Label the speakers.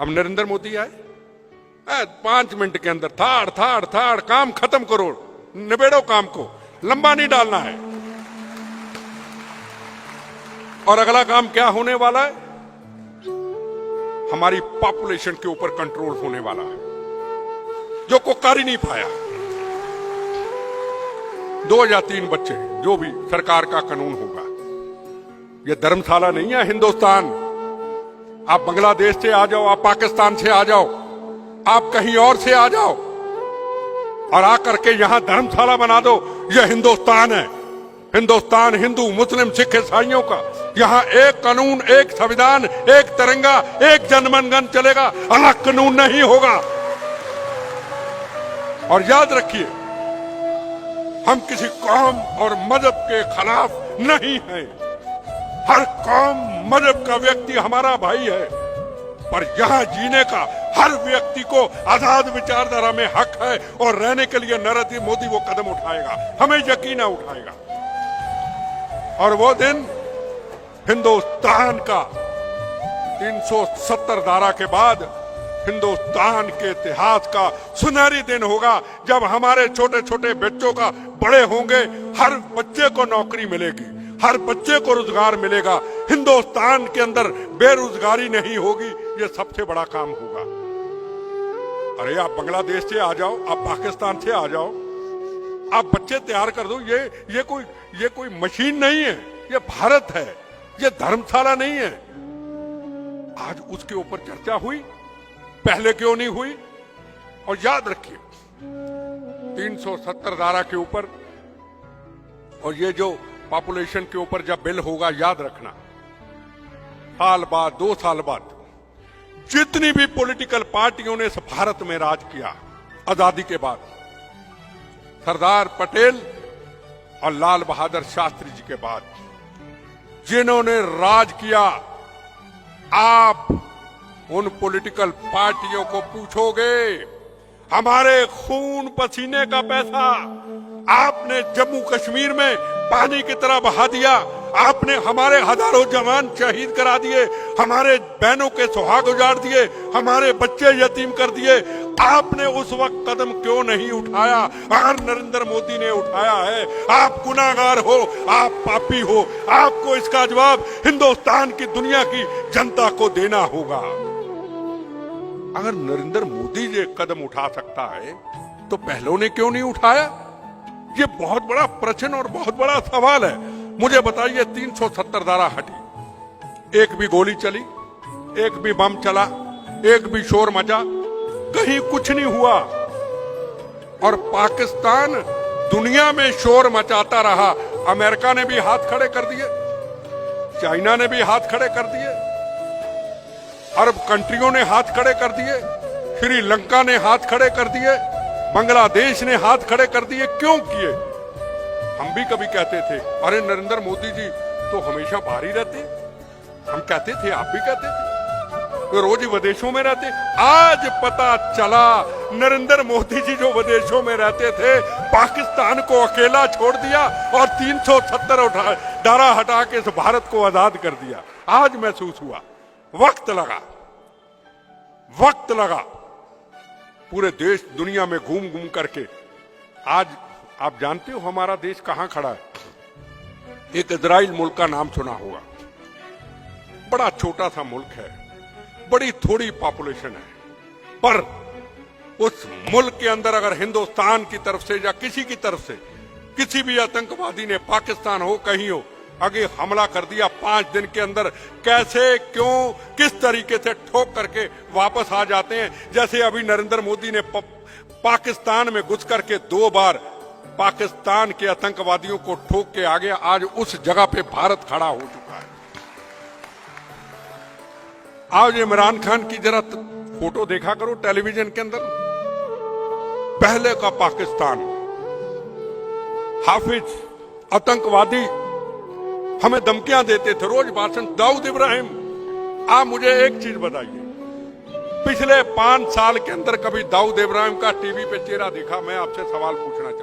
Speaker 1: अब नरेंद्र मोदी आए, 5 मिनट के अंदर थाड़ थाड़ थाड़ काम खत्म करो, निबेड़ो काम को, लंबा नहीं डालना है। और अगला काम क्या होने वाला है? हमारी पॉपुलेशन के ऊपर कंट्रोल होने वाला है, जो को कर ही नहीं पाया। 2 या 3 बच्चे, जो भी सरकार का कानून होगा। यह धर्मशाला नहीं है हिंदुस्तान। आप बांग्लादेश से आ जाओ, आप पाकिस्तान से आ जाओ, आप कहीं और से आ जाओ और आकर के यहां धर्मशाला बना दो। यह हिंदुस्तान है। हिंदुस्तान हिंदू मुस्लिम सिख ईसाइयों का। यहां एक कानून, एक संविधान, एक तिरंगा, एक जनगण मन चलेगा, अलग कानून नहीं होगा। और याद रखिए, हम किसी कौम और मजहब के खिलाफ नहीं हैं। हर कौम मजहब का व्यक्ति हमारा भाई है, पर यहां जीने का हर व्यक्ति को आजाद विचारधारा में हक है और रहने के लिए नरेंद्र मोदी वो कदम उठाएगा, हमें यकीन उठाएगा। और वो दिन हिंदुस्तान का 370 धारा के बाद हिंदुस्तान के इतिहास का सुनहरी दिन होगा, जब हमारे छोटे छोटे बच्चों का बड़े होंगे, हर बच्चे को नौकरी मिलेगी, हर बच्चे को रोजगार मिलेगा, हिंदुस्तान के अंदर बेरोजगारी नहीं होगी। यह सबसे बड़ा काम होगा। अरे आप बांग्लादेश से आ जाओ, आप पाकिस्तान से आ जाओ, आप बच्चे तैयार कर दो। ये कोई मशीन नहीं है, ये भारत है, ये धर्मशाला नहीं है। आज उसके ऊपर चर्चा हुई, पहले क्यों नहीं हुई? और याद रखिए, 370 धारा के ऊपर और ये जो पॉपुलेशन के ऊपर जब बिल होगा, याद रखना, साल बाद 2 साल बाद जितनी भी पॉलिटिकल पार्टियों ने इस भारत में राज किया आजादी के बाद, सरदार पटेल और लाल बहादुर शास्त्री जी के बाद जिन्होंने राज किया, आप उन पॉलिटिकल पार्टियों को पूछोगे, हमारे खून पसीने का पैसा आपने जम्मू कश्मीर में पानी की तरह बहा दिया, आपने हमारे हजारों जवान शहीद करा दिए, हमारे बहनों के सुहाग उजाड़ दिए, हमारे बच्चे यतीम कर दिए, आपने उस वक्त कदम क्यों नहीं उठाया? अगर नरेंद्र मोदी ने उठाया है, आप गुनाहगार हो, आप पापी हो, आपको इसका जवाब हिंदुस्तान की दुनिया की जनता को देना होगा। अगर नरेंद्र मोदी ये कदम उठा सकता है तो पहलों ने क्यों नहीं उठाया? ये बहुत बड़ा प्रश्न और बहुत बड़ा सवाल है। मुझे बताइए, 370 धारा हटी, एक भी गोली चली, एक भी बम चला, एक भी शोर मचा, कहीं कुछ नहीं हुआ। और पाकिस्तान दुनिया में शोर मचाता रहा। अमेरिका ने भी हाथ खड़े कर दिए, चाइना ने भी हाथ खड़े कर दिए, अरब कंट्रियों ने हाथ खड़े कर दिए, श्रीलंका ने हाथ खड़े कर दिए, बांग्लादेश ने हाथ खड़े कर दिए। क्यों किए? हम भी कभी कहते थे, अरे नरेंद्र मोदी जी तो हमेशा बाहर ही रहते, हम कहते थे, आप भी कहते थे, तो रोज ही विदेशों में रहते। आज पता चला नरेंद्र मोदी जी जो विदेशों में रहते थे, पाकिस्तान को अकेला छोड़ दिया और 370 धारा हटा के इस भारत को आजाद कर दिया। आज महसूस हुआ, वक्त लगा पूरे देश दुनिया में घूम घूम करके। आज आप जानते हो हमारा देश कहां खड़ा है? एक इजराइल मुल्क का नाम सुना होगा, बड़ा छोटा सा मुल्क है, बड़ी थोड़ी पॉपुलेशन है, पर उस मुल्क के अंदर अगर हिंदुस्तान की तरफ से या किसी की तरफ से किसी भी आतंकवादी ने, पाकिस्तान हो कहीं हो, आगे हमला कर दिया, 5 दिन के अंदर कैसे, क्यों, किस तरीके से ठोक करके वापस आ जाते हैं। जैसे अभी नरेंद्र मोदी ने पाकिस्तान में घुस करके 2 बार पाकिस्तान के आतंकवादियों को ठोक के आ गया। आज उस जगह पे भारत खड़ा हो चुका है। आज इमरान खान की जरा फोटो देखा करो टेलीविजन के अंदर, पहले का पाकिस्तान, हाफिज आतंकवादी हमें धमकियां देते थे, रोज भाषण। दाऊद इब्राहिम, आप मुझे एक चीज बताइए, पिछले 5 साल के अंदर कभी दाऊद इब्राहिम का टीवी पे चेहरा देखा? मैं आपसे सवाल पूछना चाहता हूं।